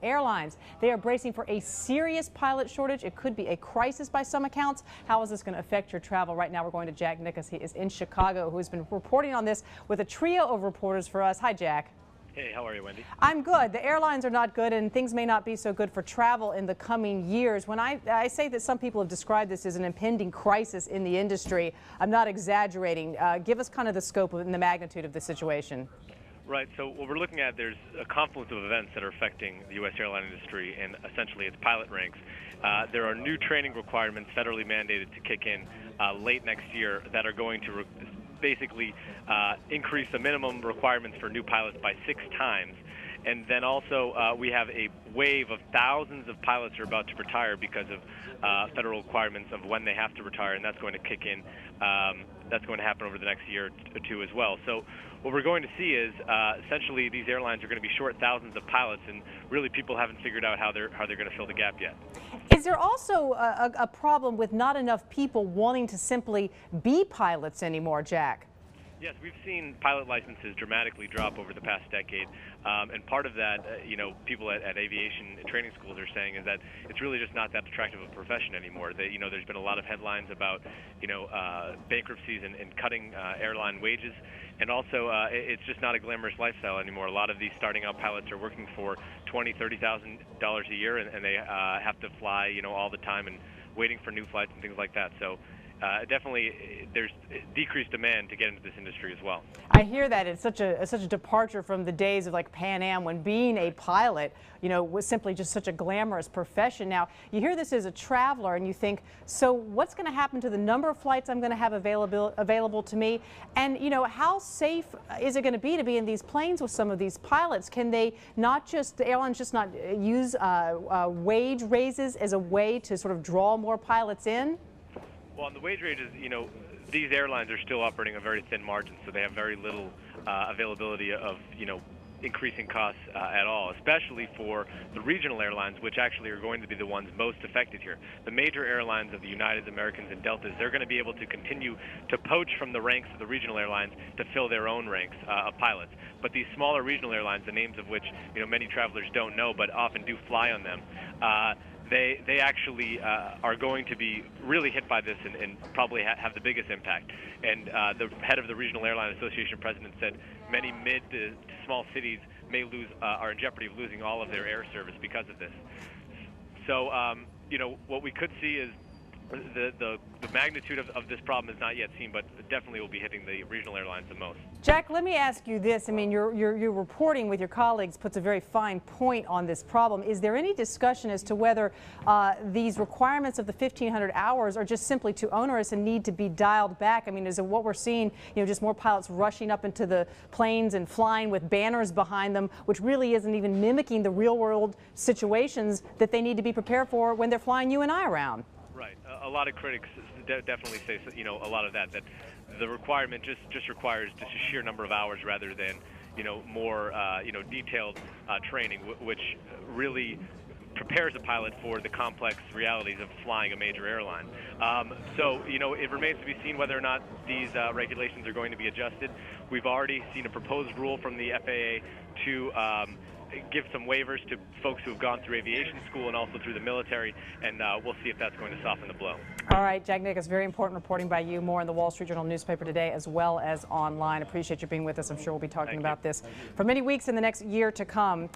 Airlines, they are bracing for a serious pilot shortage. It could be a crisis by some accounts. How is this going to affect your travel? Right now, we're going to Jack Nickus. He is in Chicago, who has been reporting on this with a trio of reporters for us. Hi, Jack. Hey, how are you, Wendy? I'm good. The airlines are not good, and things may not be so good for travel in the coming years. When I say that some people have described this as an impending crisis in the industry, I'm not exaggerating. Give us kind of the scope and the magnitude of the situation. Right, so what we're looking at, there's a confluence of events that are affecting the U.S. airline industry and essentially its pilot ranks. There are new training requirements federally mandated to kick in late next year that are going to basically increase the minimum requirements for new pilots by 6 times. And then also we have a wave of thousands of pilots who are about to retire because of federal requirements of when they have to retire, and that's going to kick in. That's going to happen over the next year or two as well. So what we're going to see is essentially these airlines are going to be short thousands of pilots, and really people haven't figured out how they're going to fill the gap yet. Is there also a problem with not enough people wanting to simply be pilots anymore, Jack? Yes, we've seen pilot licenses dramatically drop over the past decade, and part of that, people at aviation training schools are saying is that it's really just not that attractive of a profession anymore. That, there's been a lot of headlines about, bankruptcies and cutting airline wages, and also it's just not a glamorous lifestyle anymore. A lot of these starting out pilots are working for $20,000, $30,000 a year, and they have to fly, all the time and waiting for new flights and things like that. So. Definitely, there's decreased demand to get into this industry as well. I hear that it's such a departure from the days of like Pan Am, when being a pilot, was simply just such a glamorous profession. Now, you hear this as a traveler, and you think, so what's going to happen to the number of flights I'm going to have available to me? And how safe is it going to be in these planes with some of these pilots? Can they not just, the airlines just not use wage raises as a way to sort of draw more pilots in? Well, on the wage ranges, these airlines are still operating a very thin margin, so they have very little availability of, increasing costs at all, especially for the regional airlines, which actually are going to be the ones most affected here. The major airlines of the Uniteds, Americans, and Deltas, they're going to be able to continue to poach from the ranks of the regional airlines to fill their own ranks of pilots. But these smaller regional airlines, the names of which, many travelers don't know, but often do fly on them, they actually are going to be really hit by this and probably have the biggest impact. And the head of the Regional Airline Association president said many mid to small cities may are in jeopardy of losing all of their air service because of this. So, what we could see is the magnitude of this problem is not yet seen, but definitely will be hitting the regional airlines the most. Jack, let me ask you this. I mean, your reporting with your colleagues puts a very fine point on this problem. Is there any discussion as to whether these requirements of the 1,500 hours are just simply too onerous and need to be dialed back? I mean, is it what we're seeing, just more pilots rushing up into the planes and flying with banners behind them, which really isn't even mimicking the real-world situations that they need to be prepared for when they're flying you and I around? Right. A lot of critics definitely say, a lot of that the requirement just requires just a sheer number of hours rather than, more, detailed training, which really prepares a pilot for the complex realities of flying a major airline. So, it remains to be seen whether or not these regulations are going to be adjusted. We've already seen a proposed rule from the FAA to give some waivers to folks who have gone through aviation school and also through the military, and we'll see if that's going to soften the blow. All right, Jack Nickus, very important reporting by you. More in the Wall Street Journal newspaper today as well as online. Appreciate you being with us. I'm sure we'll be talking about this for many weeks in the next year to come.